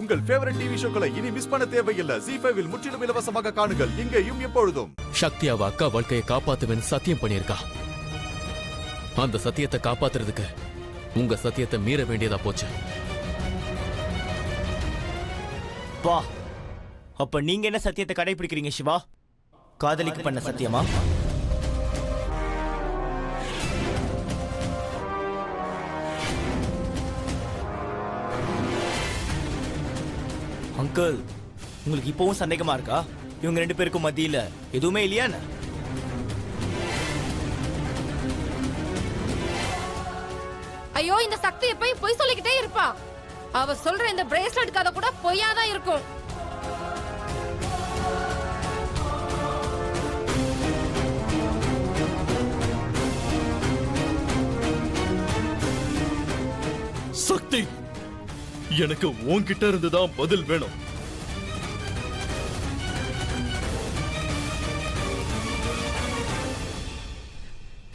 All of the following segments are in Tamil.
உங்கள் ஃபேவரட் டிவி ஷோக்களை இனி மிஸ் பண்ண தேவையில்லை. ZEE5 இல் முற்றிலும் இலவசமாக காணுங்கள், இங்கேயும் எப்பொழுதும். சக்தி அவ அக்கா வாழ்க்கையை காப்பாத்துவேன்னு சத்தியம் பண்ணியிருக்கா. அந்த சத்தியத்தை காப்பாத்துறதுக்கு உங்க சத்தியத்தை மீற வேண்டியதா போச்சு. வா, அப்ப நீங்க என்ன சத்தியத்தை கடைபிடிக்கிறீங்க சிவா? காதலிக்கு பண்ண சத்தியமா? அங்கிள், உங்களுக்கு இப்பவும் சந்தேகமா இருக்கா? இவங்க ரெண்டு பேருக்கும் மத்தியில எதுவுமே இல்லையா? ஐயோ, இந்த சக்தி எப்பயும் பொய் சொல்லிக்கிட்டே இருப்பா. அவ சொல்ற இந்த பிரேஸ்லெட் கதை கூட பொய்யாதான் இருக்கும். சக்தி, எனக்கு உன்கிட்ட இருந்துதான் பதில் வேணும்.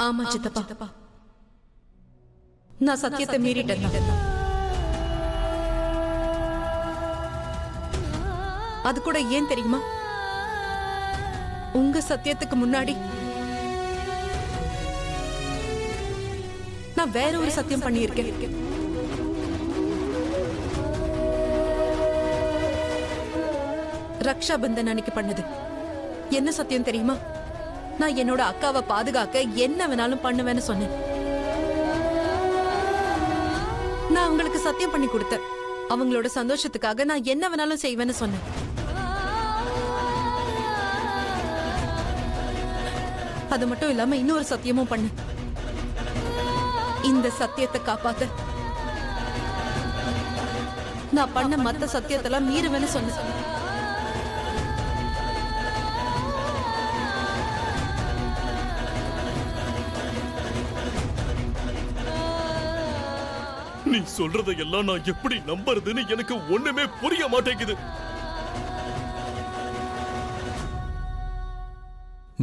ஆமா சித்தப்பா, நான் சத்தியத்தை மீறிட்டேன். அது கூட ஏன் தெரியுமா? உங்க சத்தியத்துக்கு முன்னாடி நான் வேற ஒரு சத்தியம் பண்ணியிருக்கேன். ரக்ஷா பந்தன் அன்னைக்கு பண்ணது என்ன சத்தியம் தெரியுமா? நான் என்னோட அக்காவை பாதுகாக்க என்ன வேணாலும் பண்ணுவேன்னு சொன்னேன். நான் அவங்களுக்கு சத்தியம் பண்ணி கொடுத்தேன். அவங்களோட சந்தோஷத்துக்காக நான் என்ன வேணாலும் செய்வேன்னு சொன்னேன். அது மட்டும் இல்லாம இன்னொரு சத்தியமும் பண்ண. இந்த சத்தியத்தை காப்பாத்த நான் பண்ண மத்த சத்தியத்தெல்லாம் மீறுவேன்னு சொன்னேன். நீ சொல்றதையெல்லாம் நான் எப்படி நம்புறதுன்னு எனக்கு ஒண்ணுமே புரிய மாட்டேங்குது.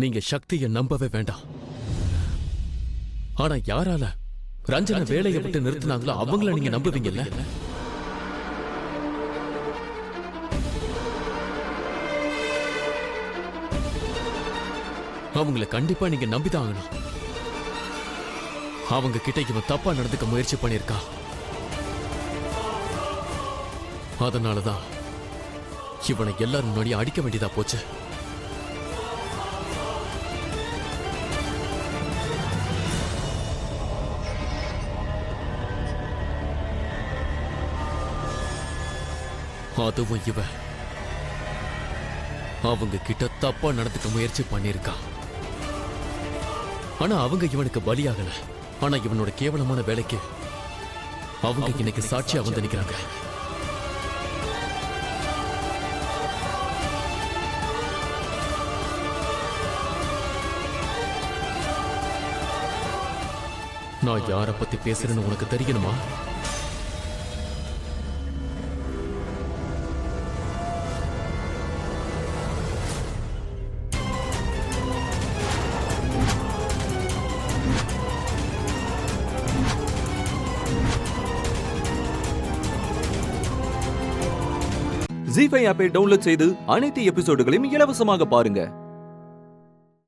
நீங்க சக்தியை நம்பவே வேண்டாம். ஆனா யாரால ரஞ்சன வேலையை விட்டு நிறுத்தினாங்களோ அவங்கள நீங்க நம்புவீங்கல்ல? அவங்கள கண்டிப்பா நீங்க நம்பிதான் ஆகணும். அவங்க கிட்ட இவன் தப்பா நடந்துக்க முயற்சி பண்ணிருக்கா. அதனாலதான் இவனை எல்லாரும் முன்னாடி அடிக்க வேண்டியதா போச்சு. அதுவும் இவ அவங்க கிட்ட தப்பா நடந்துக்க முயற்சி பண்ணிருக்கா. ஆனா அவங்க இவனுக்கு பலியாகல. ஆனா இவனோட கேவலமான வேலைக்கு அவங்க இன்னைக்கு சாட்சியா வந்து நிக்கிறாங்க. நான் யாரை பத்தி பேசுறேன்னு உனக்கு தெரியணுமா? ZEE5 ஆப்பை டவுன்லோட் செய்து அனைத்து எபிசோடுகளையும் இலவசமாக பாருங்க.